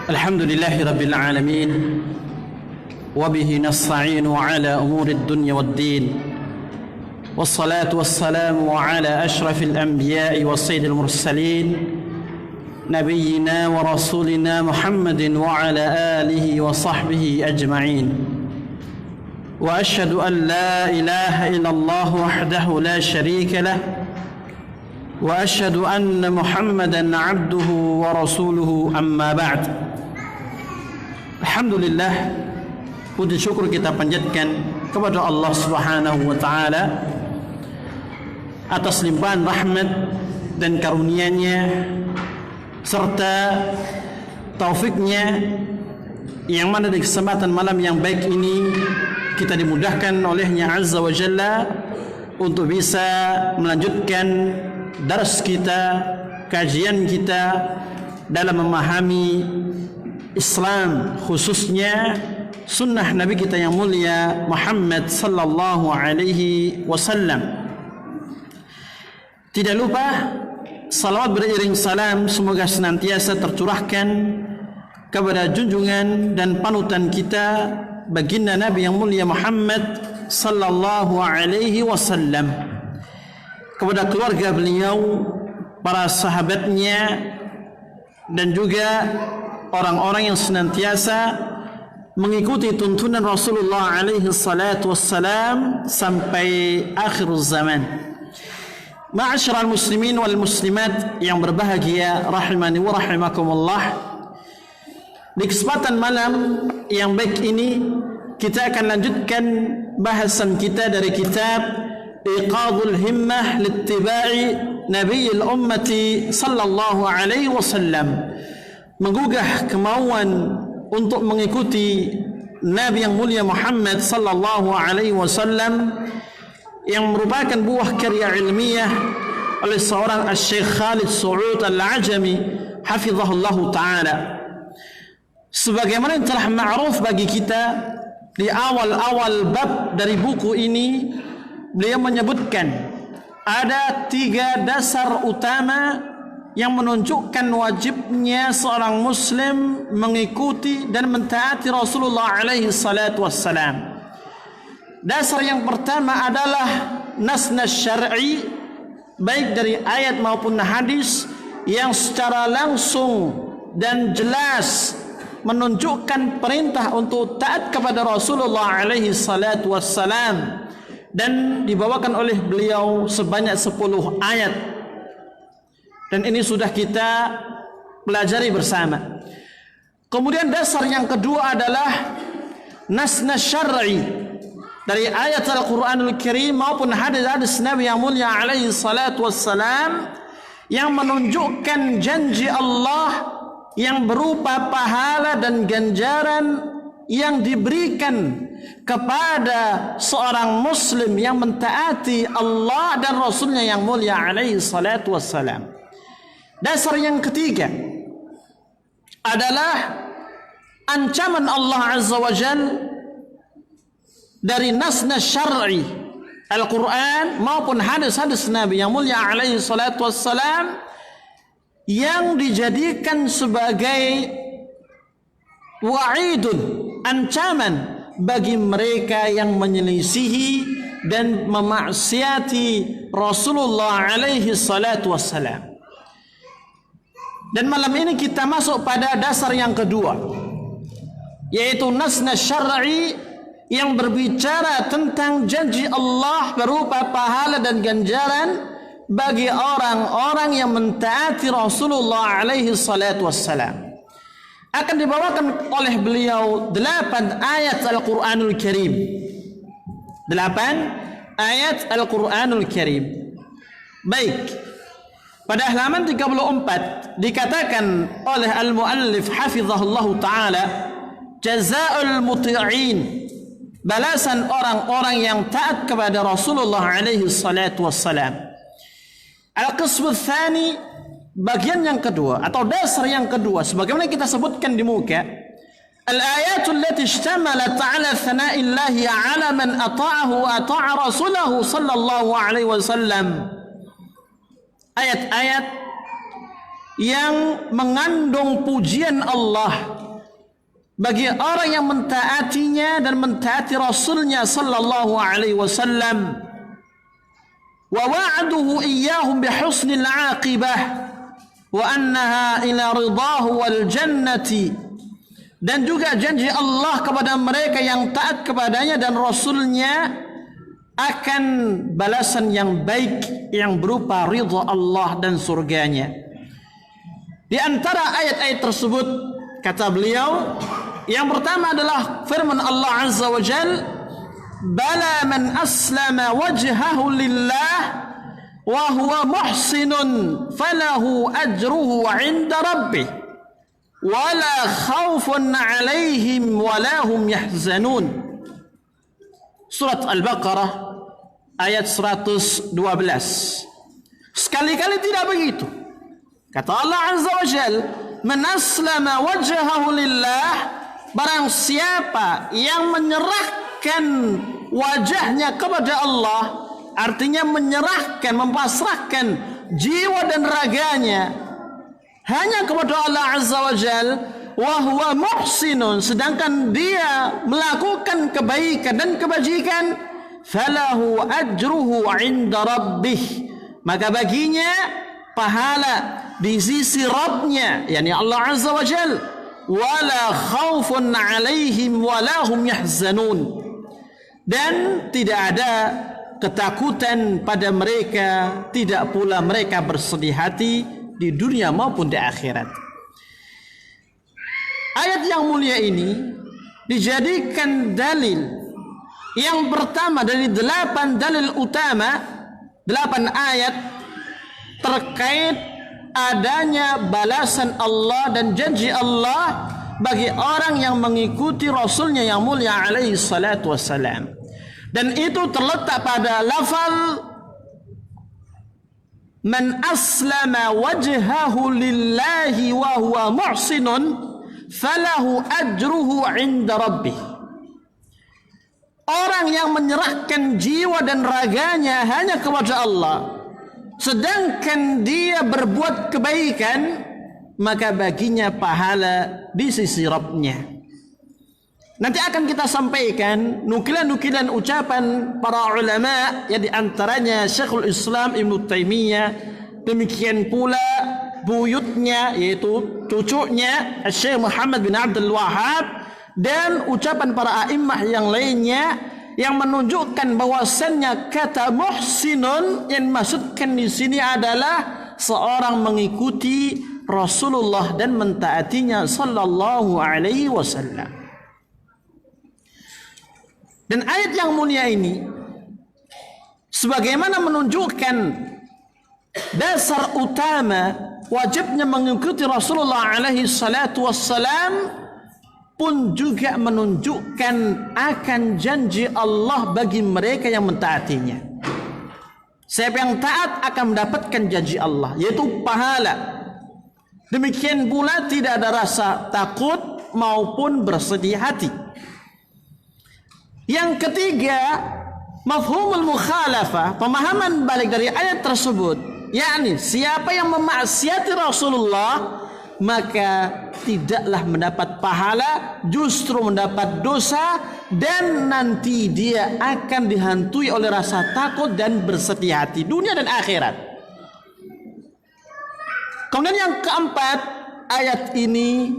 الحمد لله رب العالمين وبه نستعين على أمور الدنيا والدين والصلاة والسلام على أشرف الأنبياء والسيد المرسلين نبينا ورسولنا محمد وعلى آله وصحبه أجمعين وأشهد أن لا إله إلا الله وحده لا شريك له وأشهد أن محمدا عبده ورسوله أما بعد. Alhamdulillah, puji syukur kita panjatkan kepada Allah Subhanahu wa taala atas limpahan rahmat dan karunia-Nya serta taufiknya, yang mana di kesempatan malam yang baik ini kita dimudahkan olehnya Azza wa Jalla untuk bisa melanjutkan dars kita, kajian kita dalam memahami Islam, khususnya sunnah Nabi kita yang mulia Muhammad sallallahu alaihi wasallam. Tidak lupa salawat beriring salam semoga senantiasa tercurahkan kepada junjungan dan panutan kita baginda Nabi yang mulia Muhammad sallallahu alaihi wasallam, kepada keluarga beliau, para sahabatnya, dan juga orang-orang yang senantiasa mengikuti tuntunan Rasulullah alaihi salatu wassalam sampai akhir zaman. Ma'asyiral muslimin wal muslimat yang berbahagia rahimani wa rahimakumullah, di kesempatan malam yang baik ini kita akan lanjutkan bahasan kita dari kitab Iqadul Himmah Littiba'i Nabiyil Ummati Sallallahu Alaihi Wasallam, menggugah kemauan untuk mengikuti Nabi yang mulia Muhammad Sallallahu Alaihi Wasallam, yang merupakan buah karya ilmiah oleh seorang Syekh Khalid Su'ud Al-Ajami hafizahullahu ta'ala. Sebagaimana yang telah ma'ruf bagi kita di awal-awal bab dari buku ini, beliau menyebutkan ada 3 dasar utama yang menunjukkan wajibnya seorang muslim mengikuti dan mentaati Rasulullah alaihi salatu wassalam. Dasar yang pertama adalah nas-nas syar'i, baik dari ayat maupun hadis, yang secara langsung dan jelas menunjukkan perintah untuk taat kepada Rasulullah alaihi salatu wassalam, dan dibawakan oleh beliau sebanyak 10 ayat, dan ini sudah kita pelajari bersama. Kemudian dasar yang kedua adalah nas-nas syar'i dari ayat Al-Quranul Karim maupun hadis-hadis Nabi yang mulia alaihi salatu wassalam, yang menunjukkan janji Allah yang berupa pahala dan ganjaran yang diberikan kepada seorang muslim yang mentaati Allah dan Rasulnya yang mulia alaihi salatu wassalam. Dasar yang ketiga adalah ancaman Allah Azza wa Jal dari nas-nas syar'i Al-Quran maupun hadis-hadis Nabi yang mulia alaihi salatu wassalam, yang dijadikan sebagai wa'idun, ancaman bagi mereka yang menyelisihi dan memaksiati Rasulullah alaihi salatu wassalam. Dan malam ini kita masuk pada dasar yang kedua, yaitu nas-nas syar'i yang berbicara tentang janji Allah berupa pahala dan ganjaran bagi orang-orang yang mentaati Rasulullah alaihi salatu wassalam. Akan dibawakan oleh beliau 8 ayat Al-Quranul Karim. 8 ayat Al-Quranul Karim. Baik, pada halaman 34 dikatakan oleh al-muallif hafizahullahu ta'ala, jazaa'ul muti'in, balasan orang-orang yang taat kepada Rasulullah alaihi salatu wassalam. Al-qismu tsani, bagian yang kedua atau dasar yang kedua, sebagaimana kita sebutkan di muka, al-ayatul lati ishtamalat ala thana'illahi ala man ata'ahu wa ata'a rasulahu sallallahu alaihi wasallam, ayat-ayat yang mengandung pujian Allah bagi orang yang mentaatinya dan mentaati Rasulnya sallallahu alaihi wasallam. Wa wa'aduhu iyyahum bihusnil 'aqibah wa annaha ila ridahu wal jannati, dan juga janji Allah kepada mereka yang taat kepadanya dan Rasulnya akan balasan yang baik yang berupa ridha Allah dan surganya. Di antara ayat-ayat tersebut kata beliau, yang pertama adalah firman Allah Azza wa Jal, bala man aslama wajhahu lillah wa huwa muhsinun falahu ajruhu 'inda rabbih wala khawfun 'alaihim wala hum yahzanun. Surat Al-Baqarah ayat 112. Sekali-kali tidak begitu. Kata Allah Azza wa Jal, man aslama wajhahu lillah, barang siapa yang menyerahkan wajahnya kepada Allah, artinya menyerahkan, mempasrahkan jiwa dan raganya hanya kepada Allah Azza wa Jal, wa huwa muhsinun, sedangkan dia melakukan kebaikan dan kebajikan, falahu ajruhu 'inda rabbih, maka baginya pahala di sisi Rabbnya, yakni Allah Azza wa Jal, wala khaufun 'alaihim wala hum yahzanun, dan tidak ada ketakutan pada mereka, tidak pula mereka bersedih hati di dunia maupun di akhirat. Ayat yang mulia ini dijadikan dalil yang pertama dari 8 dalil utama, 8 ayat terkait adanya balasan Allah dan janji Allah bagi orang yang mengikuti Rasulnya yang mulia alaihi salatu wassalam. Dan itu terletak pada lafal man aslama wajhahu lillahi wa huwa muhsinun falahu ajruhu 'inda rabbih. Orang yang menyerahkan jiwa dan raganya hanya kepada Allah, sedangkan dia berbuat kebaikan, maka baginya pahala di sisi Rabbnya. Nanti akan kita sampaikan nukilan-nukilan ucapan para ulama, yang diantaranya Syekhul Islam Ibnu Taimiyah, demikian pula buyutnya yaitu cucunya Syekh Muhammad bin Abdul Wahhab, dan ucapan para a'immah yang lainnya yang menunjukkan bahwasannya kata muhsinun yang dimaksudkan di sini adalah seorang mengikuti Rasulullah dan mentaatinya sallallahu alaihi wasallam. Dan ayat yang mulia ini sebagaimana menunjukkan dasar utama wajibnya mengikuti Rasulullah alaihi salatu wassalam, pun juga menunjukkan akan janji Allah bagi mereka yang mentaatinya. Siapa yang taat akan mendapatkan janji Allah, yaitu pahala. Demikian pula tidak ada rasa takut maupun bersedih hati. Yang ketiga, mafhumul mukhalafah, pemahaman balik dari ayat tersebut, yakni siapa yang memaksiati Rasulullah maka tidaklah mendapat pahala, justru mendapat dosa, dan nanti dia akan dihantui oleh rasa takut dan bersedih hati dunia dan akhirat. Kemudian yang keempat, ayat ini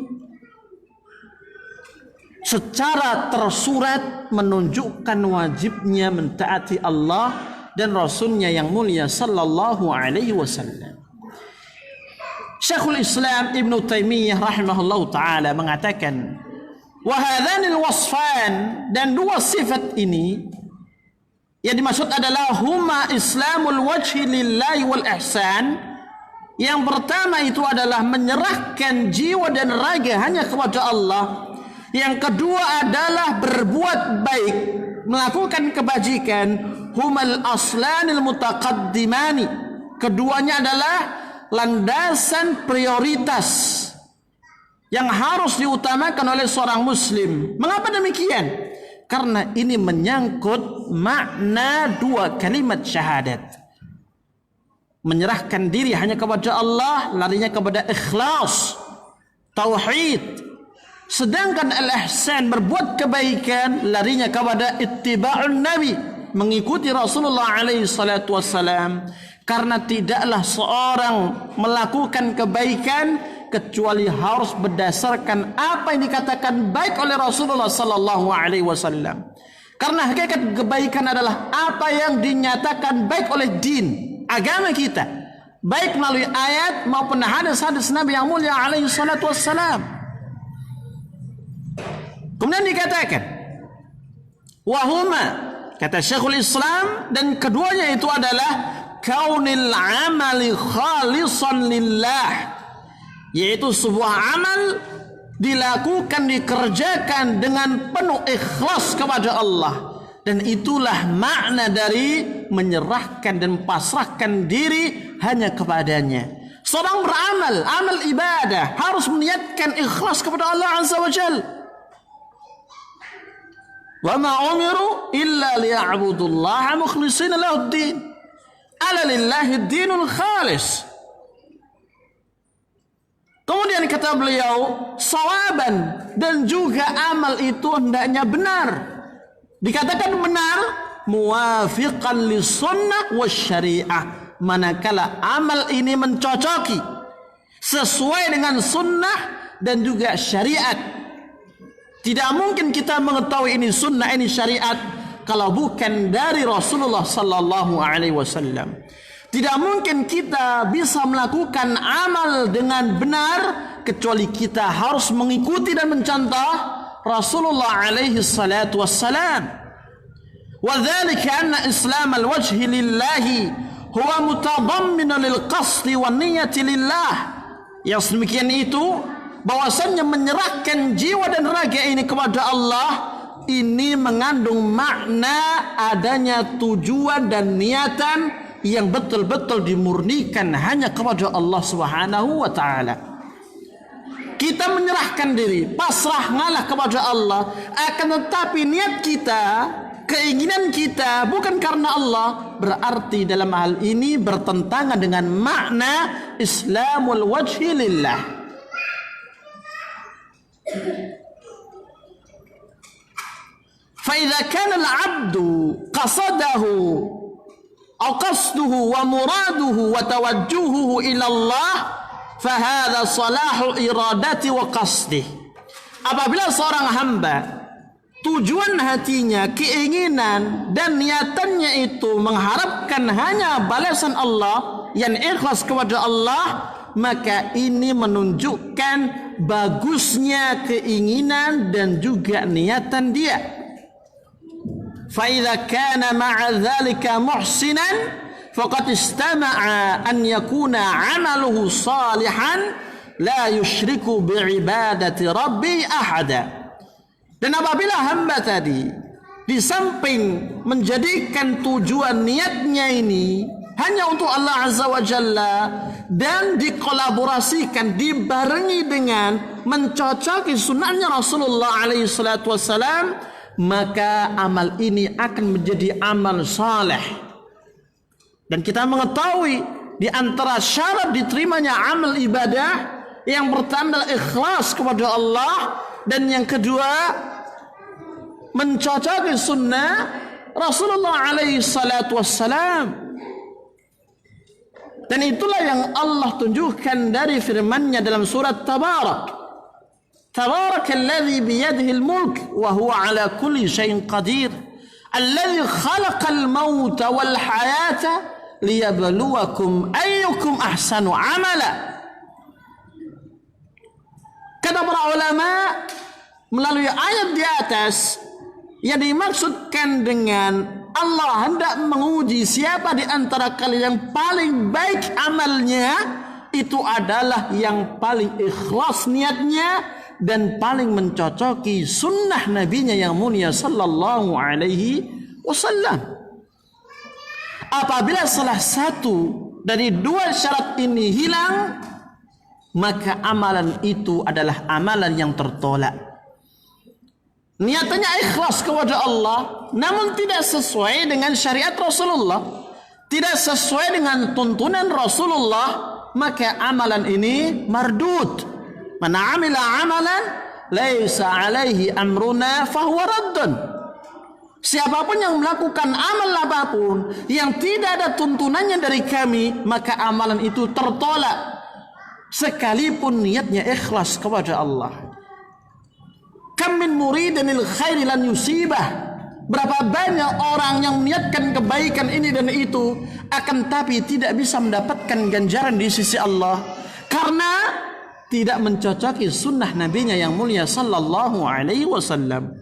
secara tersurat menunjukkan wajibnya mentaati Allah dan Rasulnya yang mulia sallallahu alaihi wasallam. Syekhul Islam Ibnu Taimiyah rahimahullahu taala mengatakan, wa hadhanil wasfan, dan dua sifat ini yang dimaksud adalah huma islamul wajhi lillahi wal ihsan. Yang pertama itu adalah menyerahkan jiwa dan raga hanya kepada Allah. Yang kedua adalah berbuat baik, melakukan kebajikan, humal aslanil mutaqaddimani. Keduanya adalah landasan prioritas yang harus diutamakan oleh seorang muslim. Mengapa demikian? Karena ini menyangkut makna dua kalimat syahadat. menyerahkan diri hanya kepada Allah, larinya kepada ikhlas, tauhid. Sedangkan al-ihsan, berbuat kebaikan, larinya kepada ittiba'un nabi, mengikuti Rasulullah alaihi salatu wassalam. Karena tidaklah seorang melakukan kebaikan kecuali harus berdasarkan apa yang dikatakan baik oleh Rasulullah sallallahu alaihi wasallam. Karena hakikat kebaikan adalah apa yang dinyatakan baik oleh din, agama kita, baik melalui ayat maupun hadis-hadis Nabi yang mulia alaihi salatu wassalam. Kemudian dikatakan wahuma, kata Syekhul Islam, dan keduanya itu adalah kaunil amali khalisan lillah, yaitu sebuah amal dilakukan, dikerjakan dengan penuh ikhlas kepada Allah. Dan itulah makna dari menyerahkan dan pasrahkan diri hanya kepadanya. Seorang beramal, amal ibadah, harus meniatkan ikhlas kepada Allah Azza wa Jalla. Wa ma umiru illa liya'budullaha mukhlishina lahud-din. Ala lillahi ad-dinul khalis. Kemudian kata beliau, sawaban, dan juga amal itu hendaknya benar. Dikatakan benar, muwafiqan lis-sunnah wasyariah, manakala amal ini mencocoki, sesuai dengan sunnah dan juga syariat. Tidak mungkin kita mengetahui ini sunnah, ini syariat, kalau bukan dari Rasulullah sallallahu alaihi wasallam. Tidak mungkin kita bisa melakukan amal dengan benar kecuali kita harus mengikuti dan mencontoh Rasulullah alaihi salatu wassalam. Wa dzalika anna islam al-wajhi lillahi huwa mutadamminun lil qasdi wan niyyati lillah. Yang demikian itu bahwasannya menyerahkan jiwa dan raga ini kepada Allah, ini mengandung makna adanya tujuan dan niatan yang betul-betul dimurnikan hanya kepada Allah Subhanahu wa taala. Kita menyerahkan diri, pasrah ngalah kepada Allah, akan tetapi niat kita, keinginan kita bukan karena Allah, berarti dalam hal ini bertentangan dengan makna Islamul wajhi lillah. فإذا كان العبد قصده أو قصده ومراده وتوجهه إلى الله فهذا صلاح إرادته وقصده. Apabila seorang hamba tujuan hatinya, keinginan dan niatannya itu mengharapkan hanya balasan Allah, yang ikhlas kepada Allah, maka ini menunjukkan bagusnya keinginan dan juga niatan dia. فَإِذَا كَانَ مَعَ ذَلِكَ مُحْسِنًا فَقَدْ اسْتَمَعَ أَنْ يَكُونَ عَمَلُهُ صَالِحًا لَا يُشْرِكُ بِعِبَادَةِ رَبِّهِ أَحَدًا. Dan apabila hamba tadi di samping menjadikan tujuan niatnya ini hanya untuk Allah Azza wa Jalla dan dikolaborasikan, dibarengi dengan mencocoki sunnahnya Rasulullah alaihi salatu wassalam, maka amal ini akan menjadi amal saleh. Dan kita mengetahui di antara syarat diterimanya amal ibadah, yang pertama adalah ikhlas kepada Allah, dan yang kedua mencocoki sunnah Rasulullah alaihi salatu wassalam. Dan itulah yang Allah tunjukkan dari firman-Nya dalam surat Tabarak. Tabarakalladzi biyadihi al-mulk wa huwa ala kulli syai'in qadir. Alladzi khalaqal mauta wal hayata liyabluwakum ayyukum ahsanu amala. Kata para ulama melalui ayat di atas, yang dimaksudkan dengan Allah hendak menguji siapa di antara kalian yang paling baik amalnya, itu adalah yang paling ikhlas niatnya dan paling mencocoki sunnah nabinya yang mulia sallallahu alaihi wasallam. Apabila salah satu dari dua syarat ini hilang, maka amalan itu adalah amalan yang tertolak. Niatannya ikhlas kepada Allah, namun tidak sesuai dengan syariat Rasulullah. tidak sesuai dengan tuntunan Rasulullah, maka amalan ini mardud. Man 'amila 'amalan laisa 'alaihi amruna fahuwa raddun. Siapapun yang melakukan amal apapun yang tidak ada tuntunannya dari kami, maka amalan itu tertolak, sekalipun niatnya ikhlas kepada Allah. Kam min muridin lil khairi lan yusibah. Berapa banyak orang yang meniatkan kebaikan ini dan itu, akan tapi tidak bisa mendapatkan ganjaran di sisi Allah karena tidak mencocoki sunnah nabinya yang mulia sallallahu alaihi wasallam.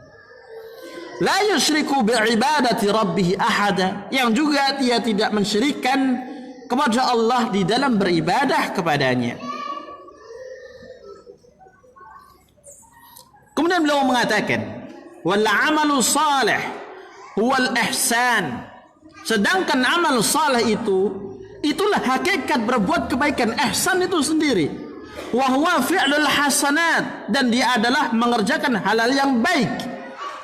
La yusyriku bi'ibadati rabbih ahada, yang juga dia tidak mensyirikkan kepada Allah di dalam beribadah kepadanya. Kemudian beliau mengatakan, wal amalu salih huwal ihsan. Sedangkan amal salih itulah hakikat berbuat kebaikan. Ihsan itu sendiri, wa huwa fi'lul hasanat, dan dia adalah mengerjakan hal-hal yang baik.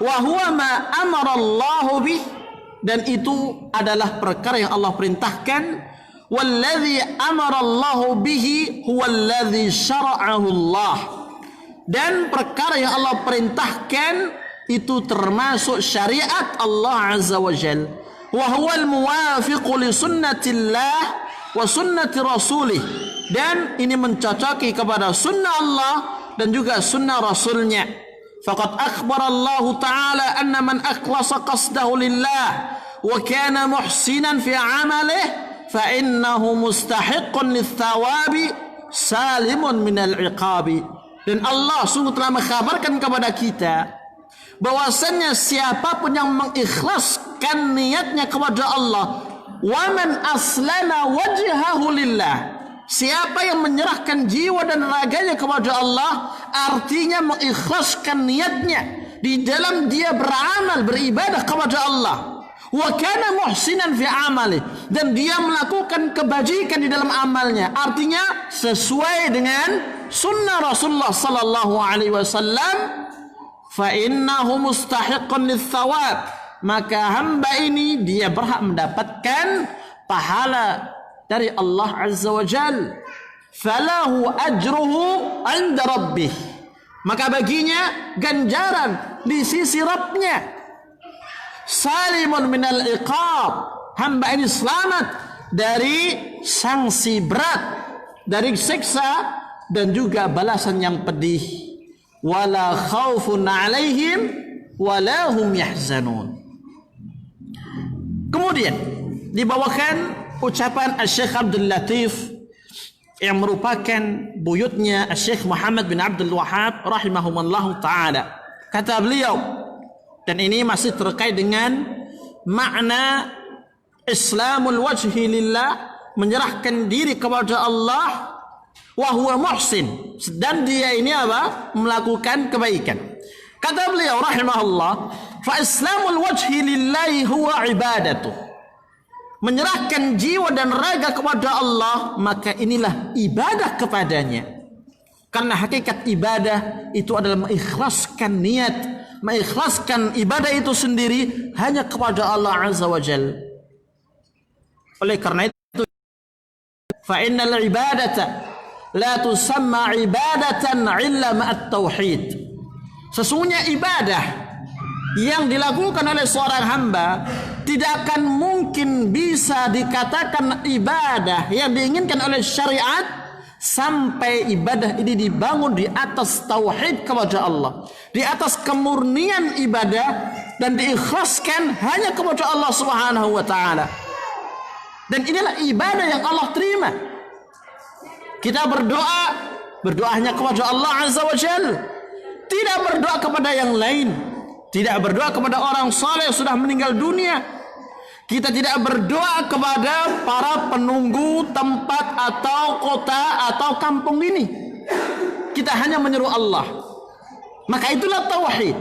Wa huwa ma amara Allah bih, dan itu adalah perkara yang Allah perintahkan. Walladzi amara Allah bihi huwallazi syara'ahu Allah, dan perkara yang Allah perintahkan itu termasuk syariat Allah Azza wa Jal. Wa huwal muwafiqu li sunnatillah wa sunnati rasulih, dan ini mencocoki kepada sunnah Allah dan juga sunnah Rasulnya. Faqad akhbara Allah Ta'ala anna man akhlasa qasdahu lillah wa kana muhsinan fi amalih fa innahu mustahiqqun lithawabi salimun minal iqabi. Dan Allah sungguh telah mengkhabarkan kepada kita bahwasannya siapapun yang mengikhlaskan niatnya kepada Allah, wa man aslama wajhahu lillah, siapa yang menyerahkan jiwa dan raganya kepada Allah, artinya mengikhlaskan niatnya di dalam dia beramal beribadah kepada Allah, wa kana muhsinan fi amali, dan dia melakukan kebajikan di dalam amalnya, artinya sesuai dengan sunnah Rasulullah sallallahu alaihi wasallam, fa innahu mustahiqqun litsawab, maka hamba ini dia berhak mendapatkan pahala dari Allah Azza wa Jal. Falahu ajruhu 'inda rabbih, maka baginya ganjaran di sisi Rabbnya. Salimun minal iqab, hamba ini selamat dari sanksi berat, dari siksa dan juga balasan yang pedih. Wala khaufun 'alaihim wala hum yahzanun. Kemudian dibawakan ucapan Syekh Abdul Latif yang merupakan buyutnya Syekh Muhammad bin Abdul Wahhab rahimahumullah ta'ala. Kata beliau, dan ini masih terkait dengan makna Islamul wajhi lillah, menyerahkan diri kepada Allah, wa huwa muhsin, dan dia ini apa? Melakukan kebaikan. Kata beliau rahimahullah, fa islamul wajhi lillahi huwa ibadatuh, menyerahkan jiwa dan raga kepada Allah, maka inilah ibadah kepadanya. Karena hakikat ibadah itu adalah mengikhlaskan niat, mengikhlaskan ibadah itu sendiri hanya kepada Allah Azza wa Jal. Oleh karena itu, fa innal ibadata la tusamma ibadatan illa ma'at tauhid. Sesungguhnya ibadah yang dilakukan oleh seorang hamba tidak akan mungkin bisa dikatakan ibadah yang diinginkan oleh syariat sampai ibadah ini dibangun di atas tauhid kepada Allah, di atas kemurnian ibadah, dan diikhlaskan hanya kepada Allah Subhanahu wa ta'ala. Dan inilah ibadah yang Allah terima. Kita berdoa hanya kepada Allah Azza wa Jalla, tidak berdoa kepada yang lain, tidak berdoa kepada orang saleh yang sudah meninggal dunia. Kita tidak berdoa kepada para penunggu tempat atau kota atau kampung ini. Kita hanya menyeru Allah. Maka itulah tauhid.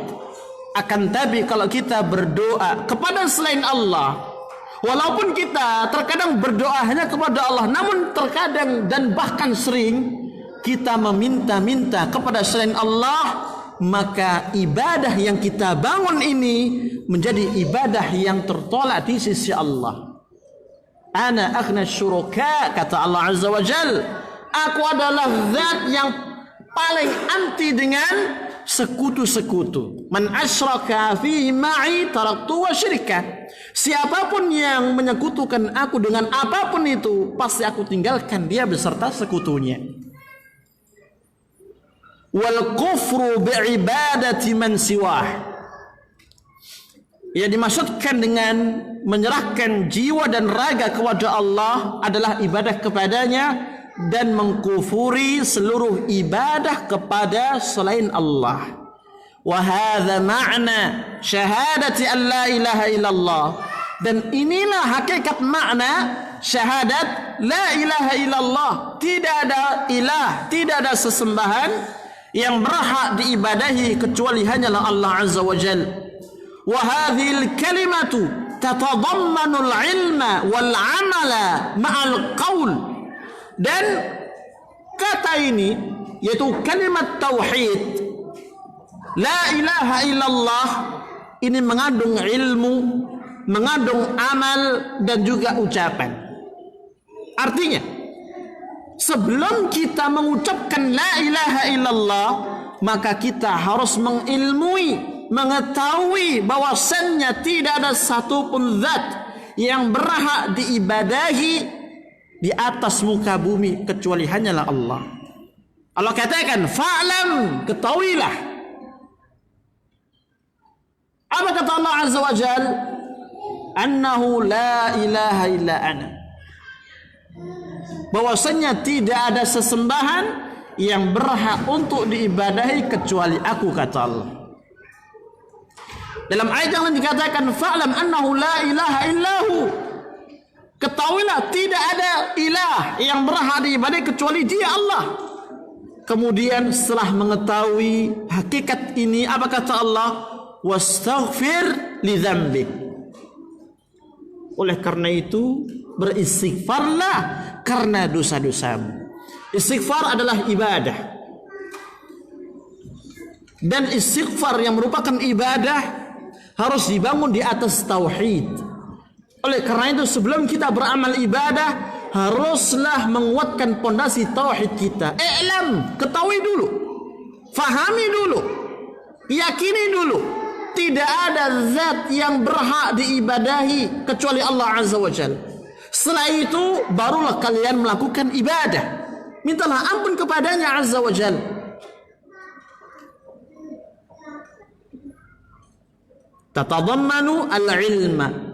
Akan tapi kalau kita berdoa kepada selain Allah, walaupun kita terkadang berdoa hanya kepada Allah, namun terkadang dan bahkan sering kita meminta-minta kepada selain Allah, maka ibadah yang kita bangun ini menjadi ibadah yang tertolak di sisi Allah. Ana aghna syuraka, kata Allah Azza wa Jal, aku adalah zat yang paling anti dengan sekutu-sekutu. Man asyraka fihi ma'i taraktu wa syirka. Siapapun yang menyekutukan aku dengan apapun itu, pasti aku tinggalkan dia beserta sekutunya. Wal kufru bi'ibadati man siwah. Yang dimaksudkan dengan menyerahkan jiwa dan raga kepada Allah adalah ibadah kepadanya dan mengkufuri seluruh ibadah kepada selain Allah. Wa hadza ma'na syahadati an la ilaha illallah. Dan inilah hakikat makna syahadat la ilaha illallah. Tidak ada ilah, tidak ada sesembahan yang berhak diibadahi kecuali hanyalah Allah Azza wa Jalla. Wa hadhil kalimatu tatadammanu al-ilma wal 'amala ma'al qaul. Dan kata ini yaitu kalimat tauhid la ilaha illallah ini mengandung ilmu, mengandung amal dan juga ucapan. Artinya sebelum kita mengucapkan la ilaha illallah, maka kita harus mengilmui, mengetahui bahwasannya tidak ada satupun zat yang berhak diibadahi di atas muka bumi kecuali hanyalah Allah. Allah katakan, fa'lam, ketahuilah. Apa kata Allah Azza wa Jal? Annahu la ilaha illa ana. Bahwasanya tidak ada sesembahan yang berhak untuk diibadahi kecuali aku, kata Allah. Dalam ayat yang lain dikatakan, fa'lam annahu la ilaha illahu. Ketahuilah tidak ada ilah yang berhak diibadahi kecuali Dia, Allah. Kemudian setelah mengetahui hakikat ini, apa kata Allah? Wastaghfir li dzambik. Oleh karena itu, beristighfarlah karena dosa-dosamu. Istighfar adalah ibadah. Dan istighfar yang merupakan ibadah harus dibangun di atas tauhid. Oleh karena itu sebelum kita beramal ibadah, haruslah menguatkan pondasi tauhid kita. I'lam, ketahui dulu, fahami dulu, yakini dulu, tidak ada zat yang berhak diibadahi kecuali Allah Azza wa Jalla. Setelah itu barulah kalian melakukan ibadah. Mintalah ampun kepadanya Azza wa Jalla. Tatadammanu al-ilma.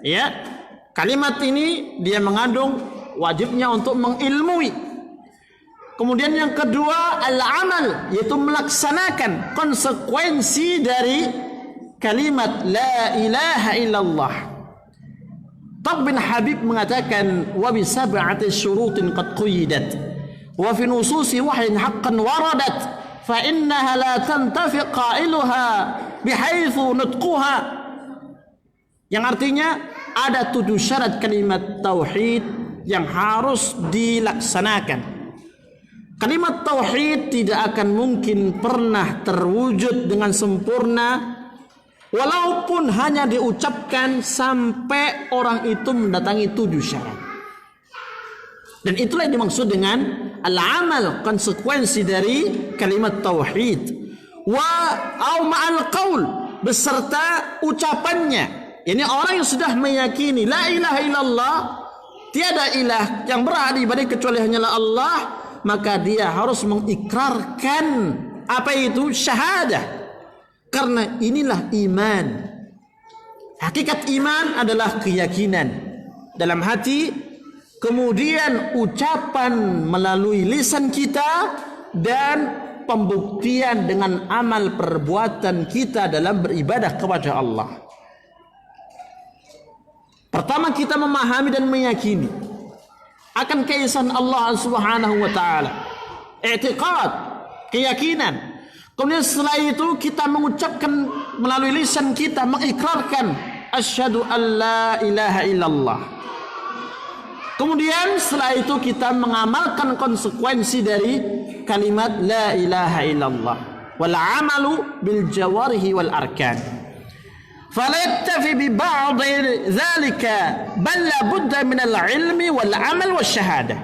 Ya, kalimat ini dia mengandung wajibnya untuk mengilmui. Kemudian yang kedua al-amal, yaitu melaksanakan konsekuensi dari kalimat la ilaha illallah. Talq bin Habib mengatakan wa bi sab'ati syurutin qad quyidat wa fi nususi wahyin haqqan waradat fa innaha la tantafi qailuha bihaitsu nutquha. Yang artinya ada 7 syarat kalimat tauhid yang harus dilaksanakan. Kalimat tauhid tidak akan mungkin pernah terwujud dengan sempurna walaupun hanya diucapkan sampai orang itu mendatangi 7 syarat. Dan itulah yang dimaksud dengan al-amal, konsekuensi dari kalimat tauhid. Wa au ma'al qaul, beserta ucapannya. Ini orang yang sudah meyakini la ilaha illallah, tiada ilah yang berhak diibadahi kecuali hanyalah Allah, maka dia harus mengikrarkan apa itu syahadah. Karena inilah iman. Hakikat iman adalah keyakinan dalam hati, kemudian ucapan melalui lisan kita, dan pembuktian dengan amal perbuatan kita dalam beribadah kepada Allah. Pertama, kita memahami dan meyakini akan keesaan Allah Subhanahu wa taala. I'tiqad, keyakinan. Kemudian setelah itu kita mengucapkan melalui lisan kita, mengikrarkan asyhadu an la ilaha illallah. Kemudian setelah itu kita mengamalkan konsekuensi dari kalimat la ilaha illallah. Wal amalu bil jawarihi wal arkan. fala yaktafi bi ba'd dzalika bal la budda min al-ilmi wal amal wasyahadah.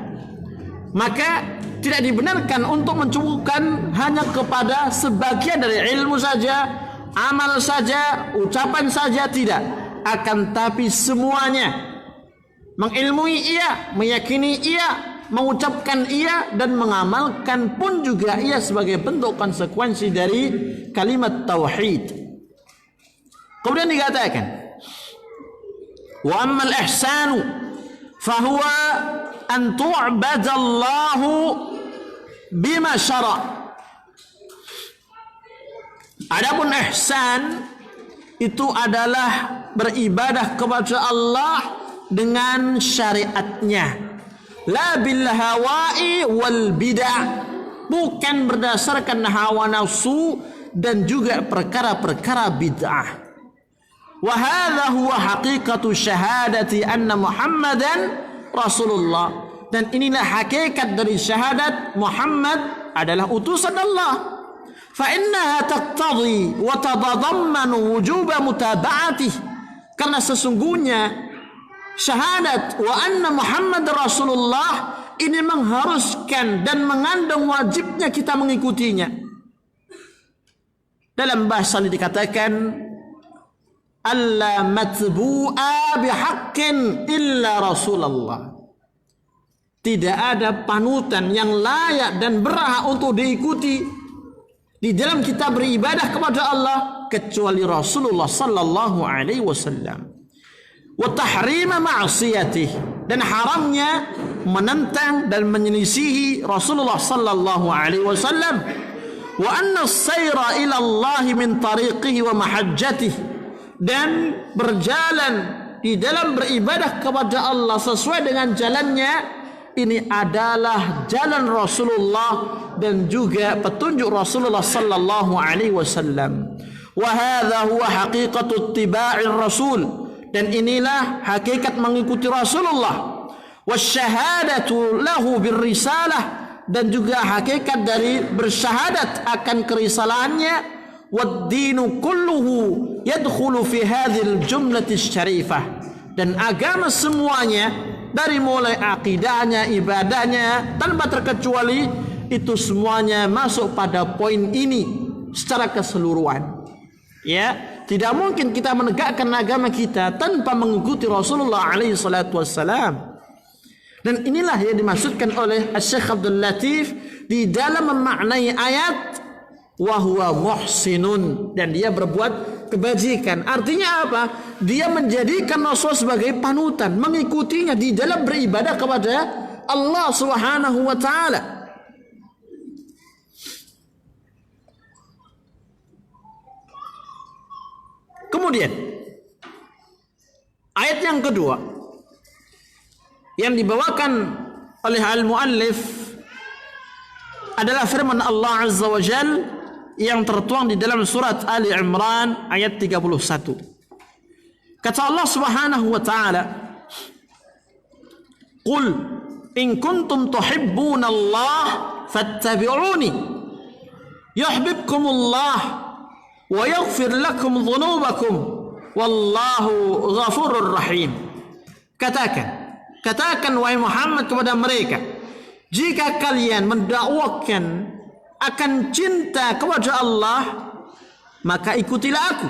Maka tidak dibenarkan untuk mencukupkan hanya kepada sebagian dari ilmu saja, amal saja, ucapan saja, tidak. Akan tapi semuanya, mengilmui ia, meyakini ia, mengucapkan ia, dan mengamalkan pun juga ia sebagai bentuk konsekuensi dari kalimat tauhid. Kemudian dikatakan, wa ammal ihsanu fahuwa an tu'badallahu bima syara'. Adapun ihsan itu adalah beribadah kepada Allah dengan syariatnya, la bil hawa'i wal bid'ah, bukan berdasarkan hawa nafsu dan juga perkara-perkara bid'ah. Wa hadha huwa haqiqatu syahadati anna Muhammadan Rasulullah, dan inilah hakikat dari syahadat Muhammad adalah utusan Allah. Fa innaha taqtadi wa tatadammanu wujuba mutaba'atih, karena sesungguhnya syahadat wa anna Muhammad Rasulullah ini mengharuskan dan mengandung wajibnya kita mengikutinya. Dalam bahasa ini dikatakan alla matbu'a bihaqqin illa Rasulullah, tidak ada panutan yang layak dan berhak untuk diikuti di dalam kita beribadah kepada Allah kecuali Rasulullah sallallahu alaihi wasallam. Wa tahrima ma'siyatih, dan haramnya menentang dan menyelisihi Rasulullah sallallahu alaihi wasallam. Wa anna as-sayra ila Allah min tariqihi wa mahajjatihi, dan berjalan di dalam beribadah kepada Allah sesuai dengan jalannya, ini adalah jalan Rasulullah dan juga petunjuk Rasulullah sallallahu alaihi wasallam. Wa hadha huwa haqiqatu ittiba'ir rasul, dan inilah hakikat mengikuti Rasulullah. Wasyahadatu lahu birrisalah, dan juga hakikat dari bersyahadat akan kerisalahannya. Wad-dinu kulluhu yadkhulu fi hadhil jumlati syarifah, dan agama semuanya dari mulai akidahnya, ibadahnya, tanpa terkecuali itu semuanya masuk pada poin ini secara keseluruhan. Ya, tidak mungkin kita menegakkan agama kita tanpa mengikuti Rasulullah alaihi salatu wassalam. Dan inilah yang dimaksudkan oleh Syekh Abdul Latif di dalam memaknai ayat wa huwa muhsinun, dan dia berbuat kebajikan. Artinya apa? Dia menjadikan Rasul sebagai panutan, mengikutinya di dalam beribadah kepada Allah Subhanahu wa taala. Kemudian ayat yang kedua yang dibawakan oleh al-muallif adalah firman Allah Azza wa Jalla yang tertuang di dalam surat Ali Imran ayat 31. Kata Allah Subhanahu wa taala, "Qul in kuntum tuhibbuna Allah fattabi'uni yuhibbukumullah wa yaghfir lakum dhunubakum wallahu ghafurur rahim." Katakan wahai Muhammad kepada mereka, jika kalian mendakwakan akan cinta kepada Allah, maka ikutilah aku.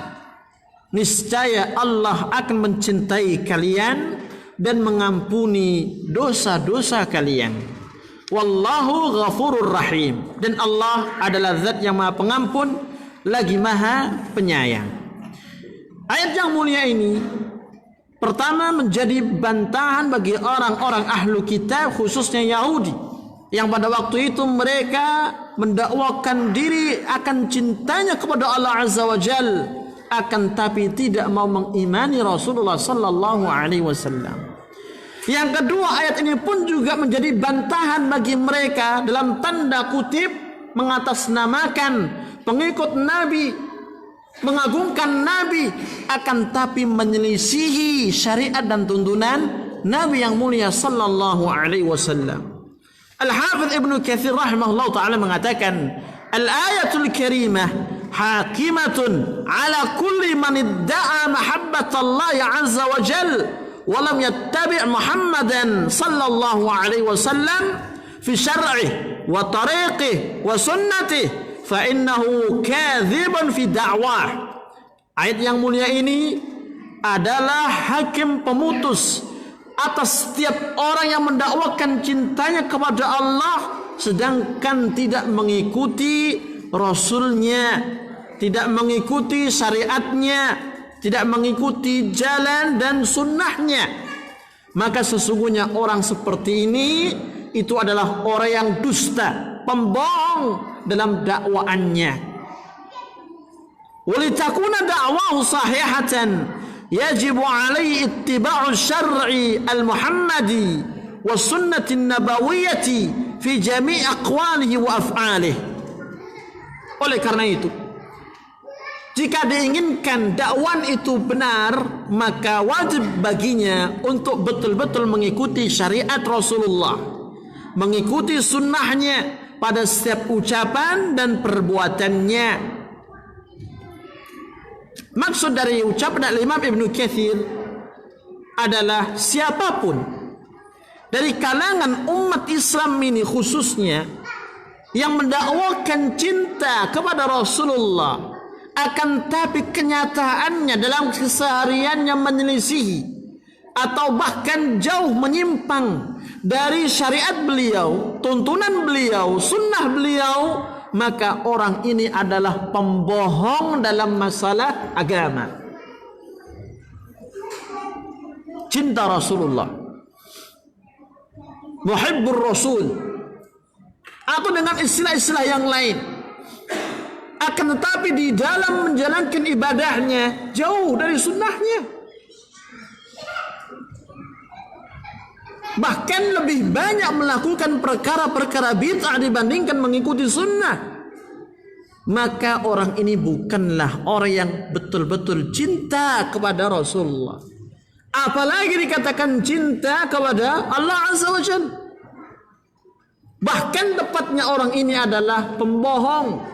Niscaya Allah akan mencintai kalian dan mengampuni dosa-dosa kalian. Wallahu ghafurur rahim, dan Allah adalah zat yang maha pengampun lagi maha penyayang. Ayat yang mulia ini pertama menjadi bantahan bagi orang-orang ahlu kitab, khususnya Yahudi, yang pada waktu itu mereka mendakwakan diri akan cintanya kepada Allah Azza wa Jal, akan tapi tidak mau mengimani Rasulullah sallallahu alaihi wasallam. Yang kedua, ayat ini pun juga menjadi bantahan bagi mereka dalam tanda kutip mengatasnamakan pengikut Nabi, mengagungkan Nabi, akan tapi menyelisihi syariat dan tuntunan Nabi yang mulia sallallahu alaihi wasallam. Al-Hafidh Ibnu Katsir rahimahullah ta'ala mengatakan, al-ayatul karimah hakimatun ala kulli man idda'a mahabbatallahi azza wa jal wa lam yattabi' Muhammadan sallallahu alaihi wasallam fi syar'ihi wa tariqihi wa sunnatihi fa innahu kadhibun fi da'wah. Ayat yang mulia ini adalah hakim pemutus atas setiap orang yang mendakwakan cintanya kepada Allah sedangkan tidak mengikuti Rasulnya, tidak mengikuti syariatnya, tidak mengikuti jalan dan sunnahnya. Maka sesungguhnya orang seperti ini itu adalah orang yang dusta, pembohong dalam dakwaannya. Walitakuna da'wahu sahihatan yajibu alaihi ittiba'u syar'i al-Muhammadi wa sunnati nabawiyyati fi jami' aqwalihi wa af'alihi. Oleh karena itu, jika diinginkan dakwaan itu benar, maka wajib baginya untuk betul-betul mengikuti syariat Rasulullah, mengikuti sunnahnya pada setiap ucapan dan perbuatannya. Maksud dari ucapan Imam Ibnu Katsir adalah siapapun dari kalangan umat Islam ini khususnya yang mendakwakan cinta kepada Rasulullah, akan tapi kenyataannya dalam kesehariannya menyelisihi atau bahkan jauh menyimpang dari syariat beliau, tuntunan beliau, sunnah beliau, maka orang ini adalah pembohong dalam masalah agama. Cinta Rasulullah, muhibbur Rasul, atau dengan istilah-istilah yang lain, akan tetapi di dalam menjalankan ibadahnya jauh dari sunnahnya, bahkan lebih banyak melakukan perkara-perkara bid'ah dibandingkan mengikuti sunnah. Maka orang ini bukanlah orang yang betul-betul cinta kepada Rasulullah, apalagi dikatakan cinta kepada Allah Azza wa Jalla. Bahkan tepatnya orang ini adalah pembohong.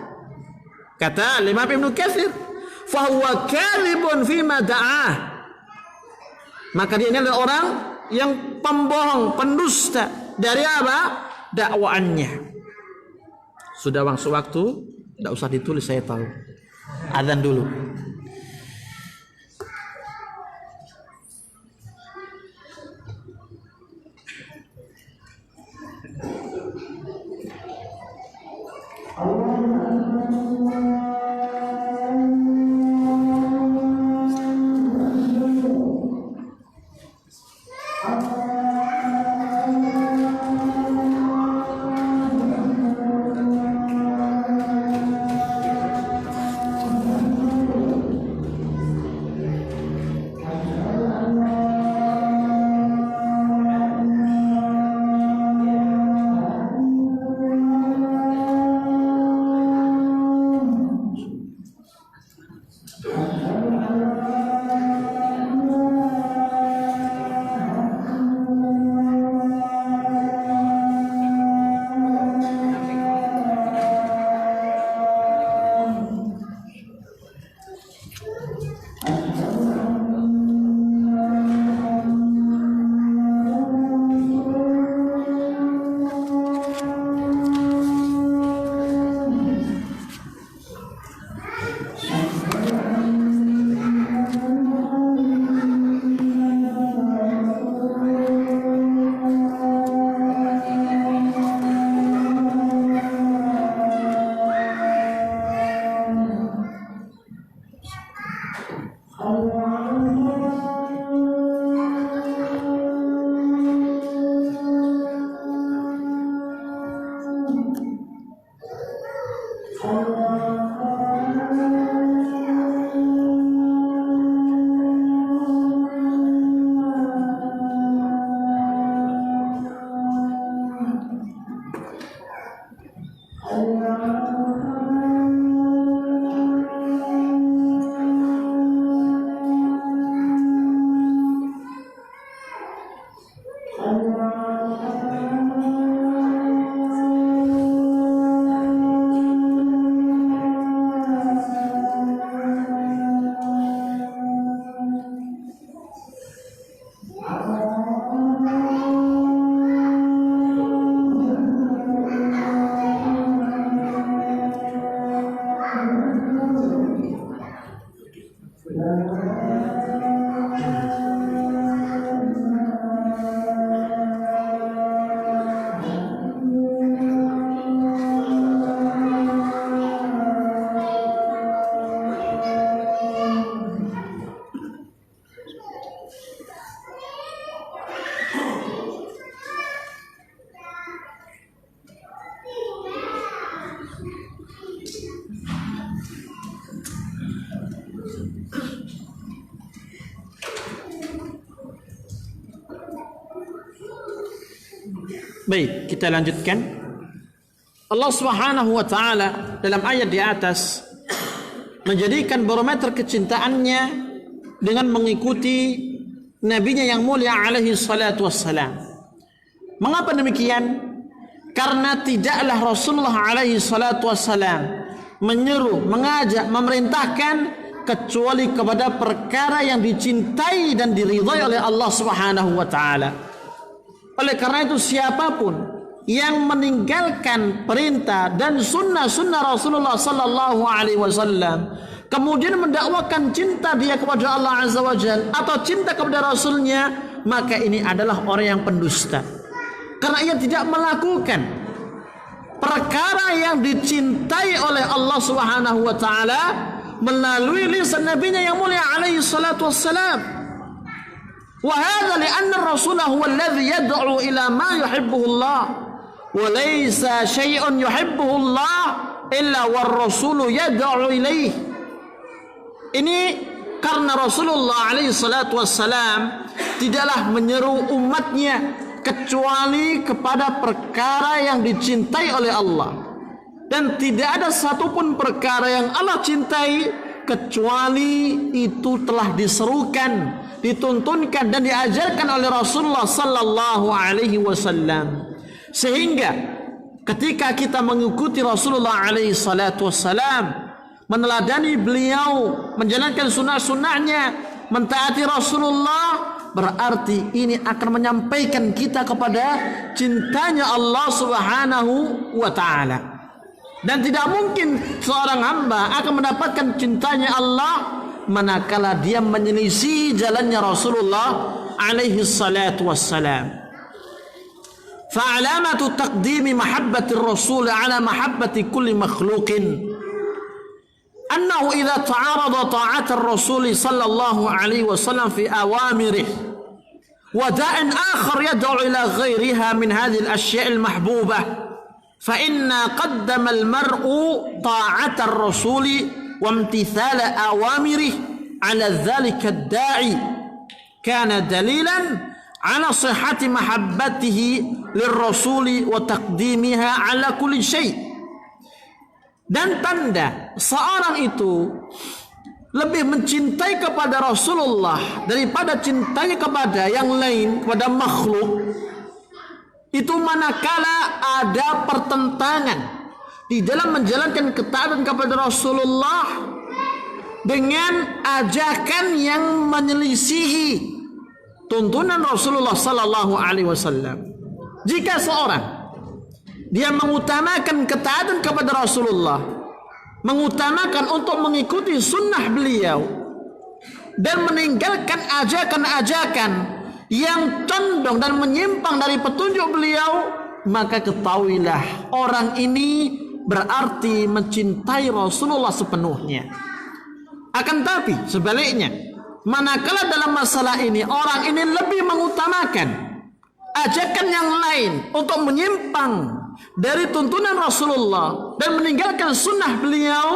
Kata Imam Ibnu Katsir, fahuwa kadhibun fima da'ah. Maka dia ini adalah orang yang pembohong, pendusta dari apa? Dakwaannya. Sudah masuk waktu, tidak usah ditulis, saya tahu. Adzan dulu. Baik, kita lanjutkan. Allah Subhanahu wa taala dalam ayat di atas menjadikan barometer kecintaannya dengan mengikuti nabinya yang mulia alaihi salatu wassalam. Mengapa demikian? Karena tidaklah Rasulullah alaihi salatu wassalam menyeru, mengajak, memerintahkan kecuali kepada perkara yang dicintai dan diridhai oleh Allah Subhanahu wa taala. Oleh karena itu siapapun yang meninggalkan perintah dan sunnah-sunnah Rasulullah sallallahu alaihi wasallam kemudian mendakwakan cinta dia kepada Allah Azza wa Jalla atau cinta kepada Rasulnya, maka ini adalah orang yang pendusta. Karena ia tidak melakukan perkara yang dicintai oleh Allah Subhanahu wa taala melalui lisan nabinya yang mulia alaihi salatu wassalam. وهذا لأن الرسول هو الذي يدعو إلى ما يحبه الله وليس شيء يحبه الله إلا والرسول يدعو إليه. Ini karena Rasulullah alaihi salatu wassalam tidaklah menyeru umatnya kecuali kepada perkara yang dicintai oleh Allah, dan tidak ada satupun perkara yang Allah cintai kecuali itu telah diserukan, dituntunkan dan diajarkan oleh Rasulullah sallallahu alaihi wasallam. Sehingga ketika kita mengikuti Rasulullah alaihi salatu wassalam, meneladani beliau, menjalankan sunnah-sunnahnya, mentaati Rasulullah, berarti ini akan menyampaikan kita kepada cintanya Allah Subhanahu wa taala. Dan tidak mungkin seorang hamba akan mendapatkan cintanya Allah manakala dia menyelisih jalannya Rasulullah alaihi salatu wassalam. Fa'alamatu taqdimi mahabbati Rasul ala mahabbati kulli makhluqin annahu idza ta'arada ta'at ar-Rasul sallallahu alaihi wasallam fi awamirih wa da'in akhar yad'u ila ghairiha min hadhihi al-ashya' al-mahbubah فإن قدم المرء طاعة الرسول وامتثال أوامره على ذلك الداعي كان دليلا على صحة محبته للرسول وتقديمها على كل شيء. Dan tanda seorang itu lebih mencintai kepada Rasulullah daripada cintanya kepada yang lain, kepada makhluk, itu manakala ada pertentangan di dalam menjalankan ketaatan kepada Rasulullah dengan ajakan yang menyelisihi tuntunan Rasulullah sallallahu alaihi wasallam. Jika seorang dia mengutamakan ketaatan kepada Rasulullah, mengutamakan untuk mengikuti sunnah beliau dan meninggalkan ajakan-ajakan yang condong dan menyimpang dari petunjuk beliau, maka ketahuilah orang ini berarti mencintai Rasulullah sepenuhnya. Akan tapi sebaliknya, manakala dalam masalah ini orang ini lebih mengutamakan ajakan yang lain untuk menyimpang dari tuntunan Rasulullah dan meninggalkan sunnah beliau,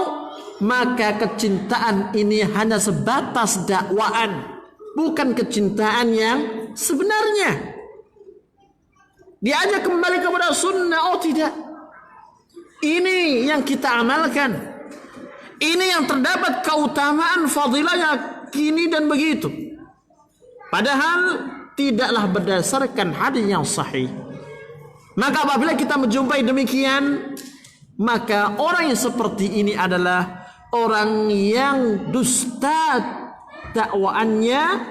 maka kecintaan ini hanya sebatas dakwaan, bukan kecintaan yang sebenarnya. Diajak kembali kepada sunnah, oh tidak, ini yang kita amalkan, ini yang terdapat keutamaan fadilahnya kini dan begitu, padahal tidaklah berdasarkan hadis yang sahih. Maka apabila kita menjumpai demikian, maka orang yang seperti ini adalah orang yang dusta dakwaannya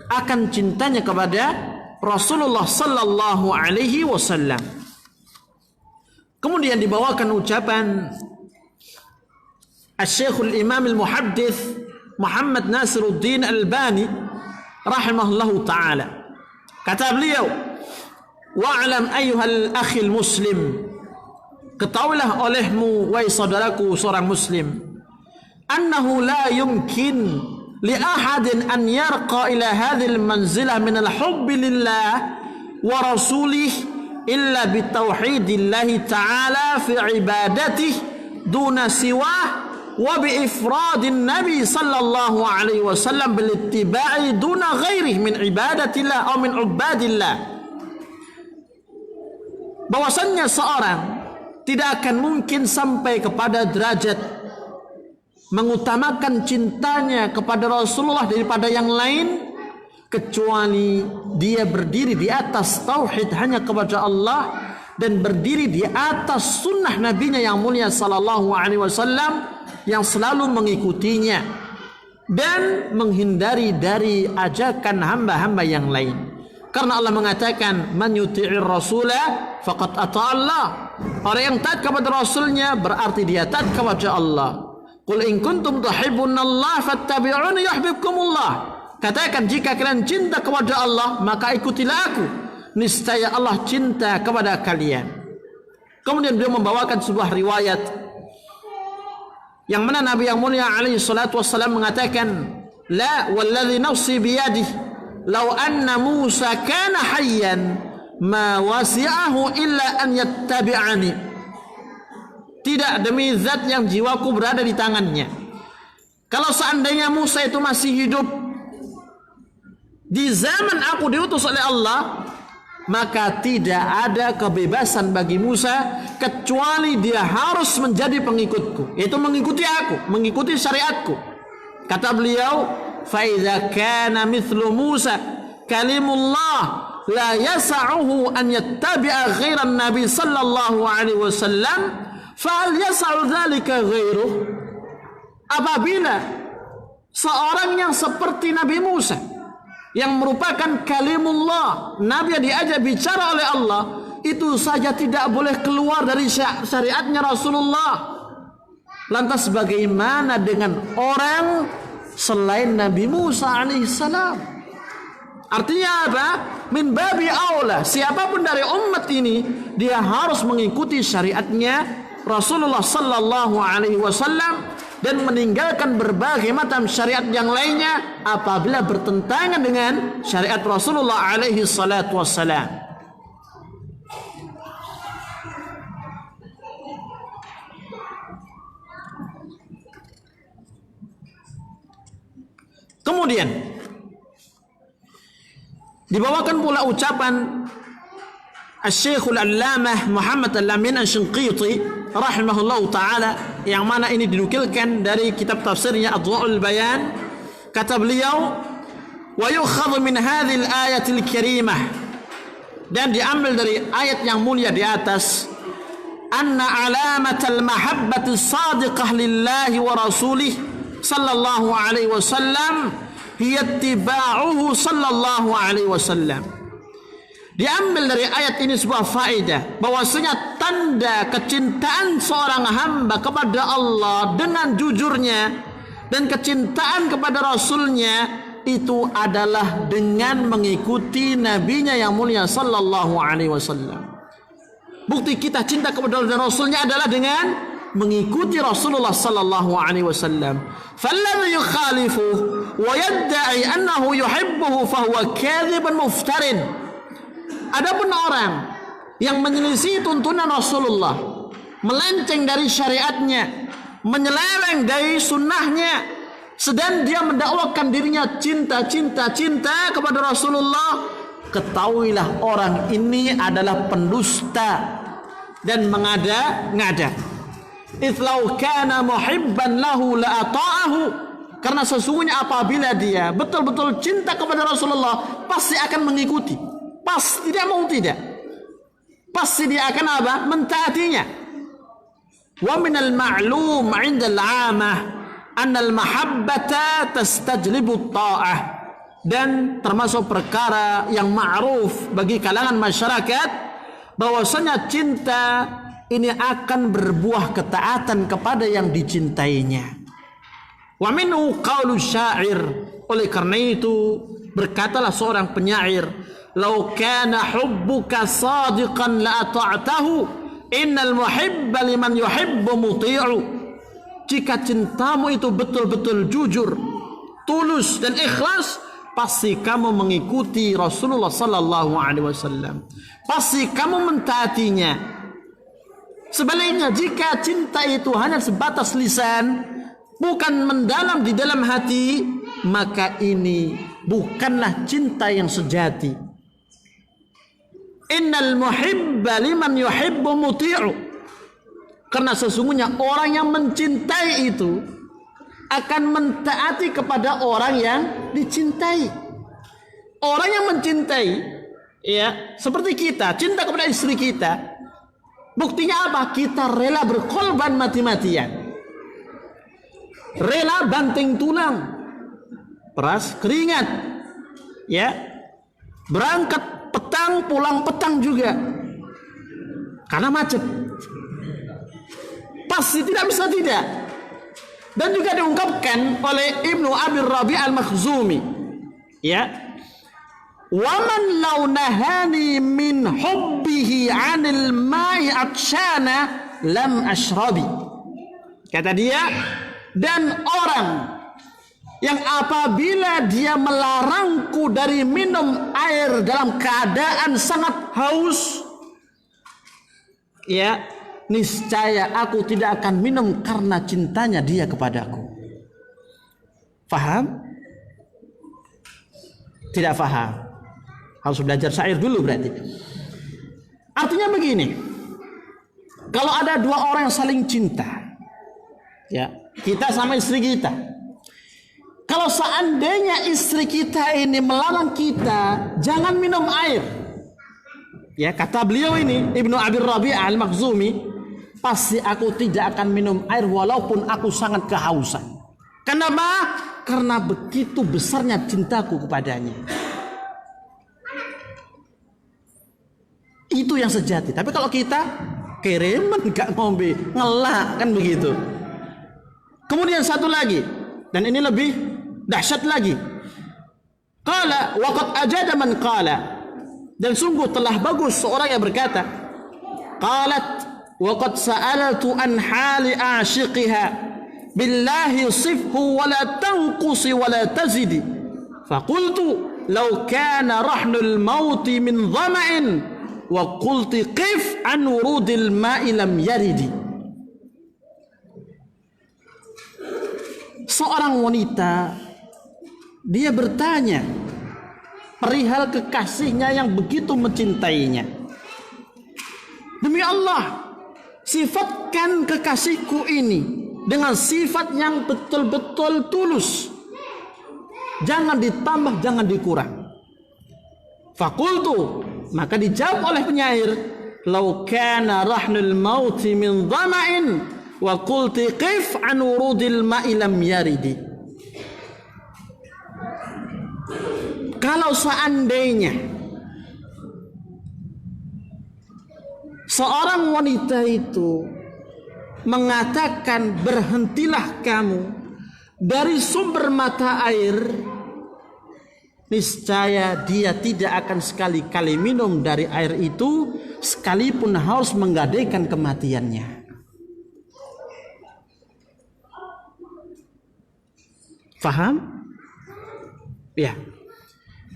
akan cintanya kepada Rasulullah sallallahu alaihi wasallam. Kemudian dibawakan ucapan Asy-Syekhul Imam Al-Muhaddits Muhammad Nasiruddin Albani rahimahullahu taala. Kata beliau, "Wa'lam ayyuhal akhil muslim, ketahuilah olehmu wahai saudaraku seorang muslim, annahu la yumkin لأحد أن يرقى إلى هذه المنزلة من الحب لله ورسوله إلا بتوحيد الله تعالى في عبادته دون سواه وبإفراد النبي صلى الله عليه وسلم بالاتباع دون غيره من عبادة الله أو من عباد الله." bahwasannya seorang tidak akan mungkin sampai kepada derajat mengutamakan cintanya kepada Rasulullah daripada yang lain kecuali dia berdiri di atas tauhid hanya kepada Allah dan berdiri di atas sunnah nabinya yang mulia sallallahu alaihi wasallam yang selalu mengikutinya dan menghindari dari ajakan hamba-hamba yang lain. Karena Allah mengatakan man yuti'ir rasulah faqad ata'allah. Orang yang taat kepada rasulnya berarti dia taat kepada Allah. Qul in kuntum tuhibbunallaha fattabi'uni yuhibbukumullah. Katakan jika kalian cinta kepada Allah maka ikutilah aku. Niscaya Allah cinta kepada kalian. Kemudian beliau membawakan sebuah riwayat yang mana Nabi yang mulia alaihi salatu wassalam mengatakan la walladzi nafsi biyadihi lau anna Musa kana hayyan ma wasi'ahu illa an yattabi'ani. Tidak, demi zat yang jiwaku berada di tangannya, kalau seandainya Musa itu masih hidup di zaman aku diutus oleh Allah, maka tidak ada kebebasan bagi Musa kecuali dia harus menjadi pengikutku, yaitu mengikuti aku, mengikuti syariatku. Kata beliau, فَإِذَا كَانَ مِثْلُ مُوسَى كَلِمُ اللَّهِ لَا يَسَعُهُ أَنْ يَتَّبِعَ غَيْرَ النَّبِي صلى الله عليه وسلم فَهَلْ يَسَعُ ذَلِكَ غَيْرُهُ. Apabila seorang yang seperti Nabi Musa yang merupakan kalimullah, Nabi yang diajak bicara oleh Allah, itu saja tidak boleh keluar dari syariatnya Rasulullah. Lantas bagaimana dengan orang selain Nabi Musa alaihissalam? Artinya apa? Min babi aula, siapapun dari umat ini dia harus mengikuti syariatnya Rasulullah sallallahu alaihi wasallam dan meninggalkan berbagai macam syariat yang lainnya apabila bertentangan dengan syariat Rasulullah alaihi salatu wassalam. Kemudian dibawakan pula ucapan Asy-Syekhul Allamah Muhammad Al-Amin Asy-Shinqiti rahimahullah ta'ala, yang mana ini dinukilkan dari kitab tafsirnya Adwa'ul Bayan. Kata beliau, wa yukhadhu min hadhil ayatil karimah, dan diambil dari ayat yang mulia di atas, anna alamatal mahabbati sadiqah lillahi wa rasulih sallallahu alaihi wasallam hiya ittiba'uhu sallallahu alaihi wasallam. Diambil dari ayat ini sebuah faedah bahwasanya tanda kecintaan seorang hamba kepada Allah dengan jujurnya dan kecintaan kepada Rasulnya itu adalah dengan mengikuti nabinya yang mulia sallallahu alaihi wasallam. Bukti kita cinta kepada Allah dan Rasulnya adalah dengan mengikuti Rasulullah sallallahu alaihi wasallam. Falladhi yukhalifu wa yadda'i annahu yuhibbuhu fahuwa kadhibun muftarin. Adapun orang yang menyelisih tuntunan Rasulullah, melenceng dari syariatnya, menyeleweng dari sunnahnya, sedang dia mendakwakan dirinya cinta kepada Rasulullah, ketahuilah orang ini adalah pendusta dan mengada-ngada. Itslau kana muhibban lahu la ata'ahu, karena sesungguhnya apabila dia betul-betul cinta kepada Rasulullah pasti akan mengikuti, pasti tidak mau tidak, pasti dia akan apa? Mentaatinya. Wa minal ma'lum 'inda al-'amah anna al-mahabbata tastajlibu at-ta'ah, dan termasuk perkara yang ma'ruf bagi kalangan masyarakat bahwasanya cinta ini akan berbuah ketaatan kepada yang dicintainya. Wa minhu qaulu syair, oleh karena itu berkatalah seorang penyair, "Lau kana hubbuka sadiqan la ata'tahu, innal muhibba liman yuhibbu muti'u." Jika cintamu itu betul-betul jujur, tulus dan ikhlas, pasti kamu mengikuti Rasulullah sallallahu alaihi wasallam. Pasti kamu mentaatinya. Sebaliknya jika cinta itu hanya sebatas lisan, bukan mendalam di dalam hati, maka ini bukanlah cinta yang sejati. Innal muhibba liman yuhibbu muti'u. Karena sesungguhnya orang yang mencintai itu akan mentaati kepada orang yang dicintai. Orang yang mencintai, ya, seperti kita cinta kepada istri kita. Buktinya apa? Kita rela berkorban mati-matian. Rela banting tulang, peras keringat, ya, berangkat petang pulang petang juga karena macet. Pasti tidak bisa tidak. Dan juga diungkapkan oleh Ibnu Abi Rabi' al-Makhzumi, ya, waman law nahani min hubbihi 'anil ma'i atshana lam ashrabi. Kata dia, dan orang yang apabila dia melarangku dari minum air dalam keadaan sangat haus, ya, niscaya aku tidak akan minum karena cintanya dia kepadaku. Faham? Tidak faham. Harus belajar syair dulu berarti. Artinya begini, kalau ada dua orang yang saling cinta, ya, kita sama istri kita, kalau seandainya istri kita ini melarang kita jangan minum air, ya, kata beliau ini Ibnu Abi Rabi' al-Makhzumi, pasti aku tidak akan minum air walaupun aku sangat kehausan. Kenapa? Karena begitu besarnya cintaku kepadanya. Itu yang sejati. Tapi kalau kita keremen gak ngombe, ngelak, kan begitu. Kemudian satu lagi, dan ini lebih dahsyat lagi. Qala wa qad ajada man qala, dan sungguh telah bagus seorang yang berkata, qalat wa qad sa'altu an hali ashiqiha billahi sifhu wa la tanqusi wa la tazidi faqultu law kana rahnul mauti min dhama'in wa qulti qif an wurudil ma'i lam yaridi. Seorang wanita, dia bertanya perihal kekasihnya yang begitu mencintainya. Demi Allah, sifatkan kekasihku ini dengan sifat yang betul-betul tulus. Jangan ditambah, jangan dikurang. Fakultu, maka dijawab oleh penyair, lau kana rahnul mauti min dhama'in wa qulti qif an wurudil ma'i lam yaridi. Kalau seandainya seorang wanita itu mengatakan berhentilah kamu dari sumber mata air, niscaya dia tidak akan sekali-kali minum dari air itu sekalipun harus menggadaikan kematiannya. Faham? Ya.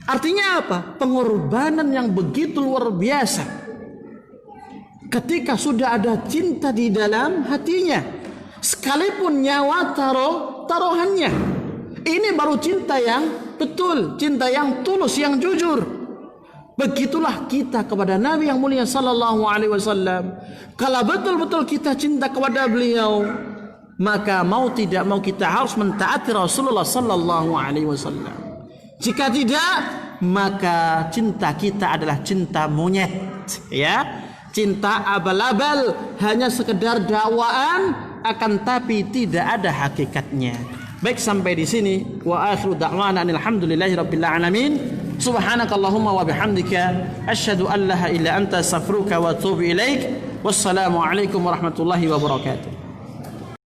Artinya apa? Pengorbanan yang begitu luar biasa. Ketika sudah ada cinta di dalam hatinya, sekalipun nyawa taruhannya. Ini baru cinta yang betul, cinta yang tulus, yang jujur. Begitulah kita kepada Nabi yang mulia sallallahu alaihi wasallam. Kalau betul-betul kita cinta kepada beliau, maka mau tidak mau kita harus mentaati Rasulullah sallallahu alaihi wasallam. Jika tidak, maka cinta kita adalah cinta monyet, ya. Cinta abal-abal, hanya sekedar dakwaan, akan tapi tidak ada hakikatnya. Baik, sampai di sini. Wa akhiru da'wana alhamdulillahirabbil alamin. Subhanakallahumma wa bihamdika asyhadu an la ilaha illa anta astaghfiruka wa atubu ilaik. Wassalamu alaikum warahmatullahi wabarakatuh.